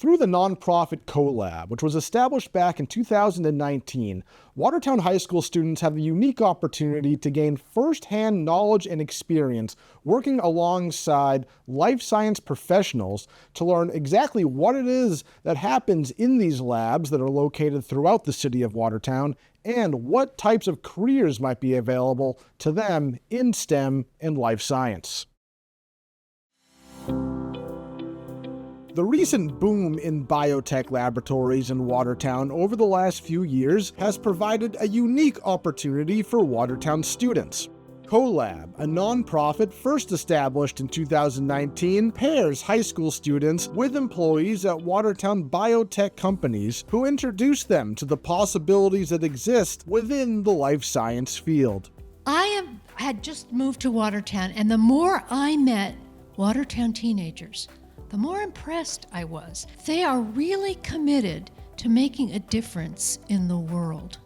Through the nonprofit CoLab, which was established back in 2019, Watertown High School students have a unique opportunity to gain firsthand knowledge and experience working alongside life science professionals to learn exactly what it is that happens in these labs that are located throughout the city of Watertown and what types of careers might be available to them in STEM and life science. The recent boom in biotech laboratories in Watertown over the last few years has provided a unique opportunity for Watertown students. CoLab, a nonprofit first established in 2019, pairs high school students with employees at Watertown biotech companies who introduce them to the possibilities that exist within the life science field. Had just moved to Watertown, and the more I met Watertown teenagers, the more impressed I was. They are really committed to making a difference in the world.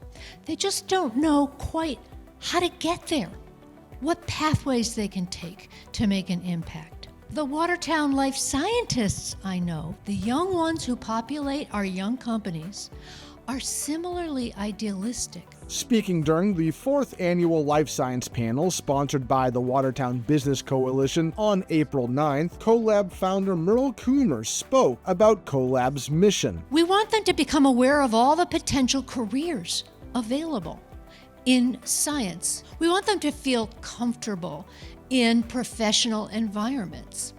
They just don't know quite how to get there, what pathways they can take to make an impact. The Watertown life scientists I know, the young ones who populate our young companies, are similarly idealistic. Speaking during the 4th annual Life Science panel sponsored by the Watertown Business Coalition on April 9th, CoLab founder Merle Coomer spoke about CoLab's mission. We want them to become aware of all the potential careers available in science. We want them to feel comfortable in professional environments.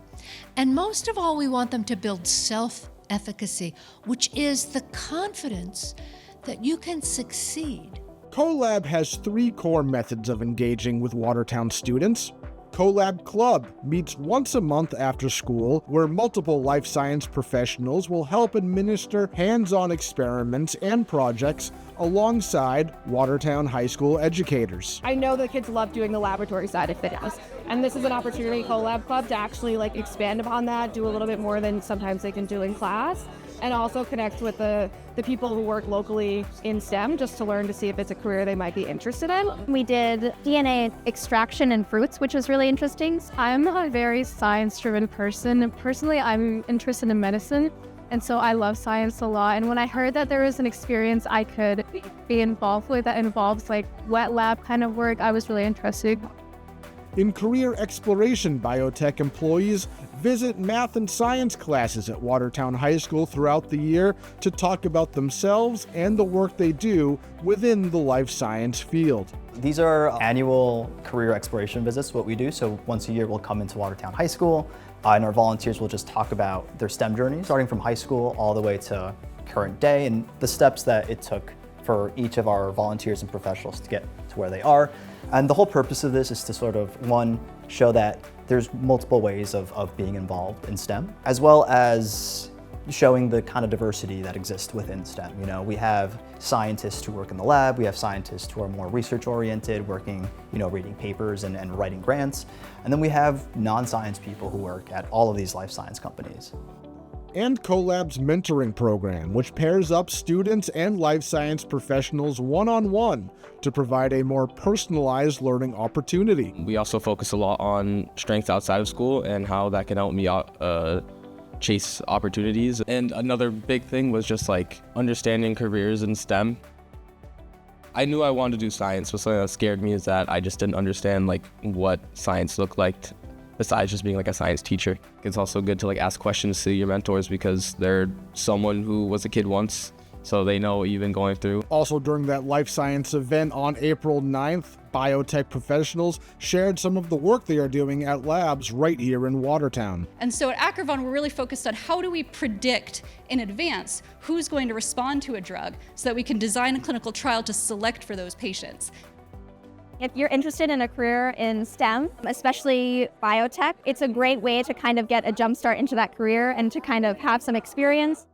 And most of all, we want them to build self-efficacy, which is the confidence that you can succeed. CoLab has 3 core methods of engaging with Watertown students. CoLab Club meets once a month after school, where multiple life science professionals will help administer hands-on experiments and projects alongside Watertown High School educators. I know the kids love doing the laboratory side of fitness, and this is an opportunity, CoLab Club, to actually expand upon that, do a little bit more than sometimes they can do in class, and also connect with the people who work locally in STEM just to learn to see if it's a career they might be interested in. We did DNA extraction in fruits, which was really interesting. I'm a very science-driven person. Personally, I'm interested in medicine, and so I love science a lot. And when I heard that there was an experience I could be involved with that involves wet lab kind of work, I was really interested. In career exploration, biotech employees visit math and science classes at Watertown High School throughout the year to talk about themselves and the work they do within the life science field. These are annual career exploration visits, what we do. So once a year we'll come into Watertown High School and our volunteers will just talk about their STEM journey, starting from high school all the way to current day and the steps that it took for each of our volunteers and professionals to get to where they are. And the whole purpose of this is to sort of, one, show that there's multiple ways of being involved in STEM, as well as showing the kind of diversity that exists within STEM. You know, we have scientists who work in the lab, we have scientists who are more research-oriented, working, reading papers and writing grants, and then we have non-science people who work at all of these life science companies. And CoLab's mentoring program, which pairs up students and life science professionals one-on-one to provide a more personalized learning opportunity. We also focus a lot on strengths outside of school and how that can help me chase opportunities. And another big thing was just understanding careers in STEM. I knew I wanted to do science, but something that scared me is that I just didn't understand what science looked like besides just being a science teacher. It's also good to ask questions to your mentors because they're someone who was a kid once, so they know what you've been going through. Also during that life science event on April 9th, biotech professionals shared some of the work they are doing at labs right here in Watertown. And so at Acrivon, we're really focused on how do we predict in advance who's going to respond to a drug so that we can design a clinical trial to select for those patients. If you're interested in a career in STEM, especially biotech, it's a great way to kind of get a jump start into that career and to kind of have some experience.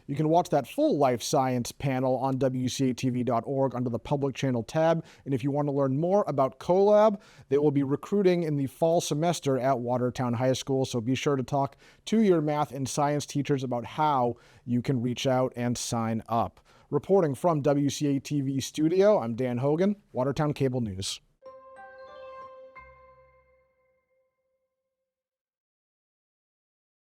You can watch that full life science panel on WCATV.org under the Public Channel tab. And if you want to learn more about CoLab, they will be recruiting in the fall semester at Watertown High School. So be sure to talk to your math and science teachers about how you can reach out and sign up. Reporting from WCATV Studio, I'm Dan Hogan, Watertown Cable News.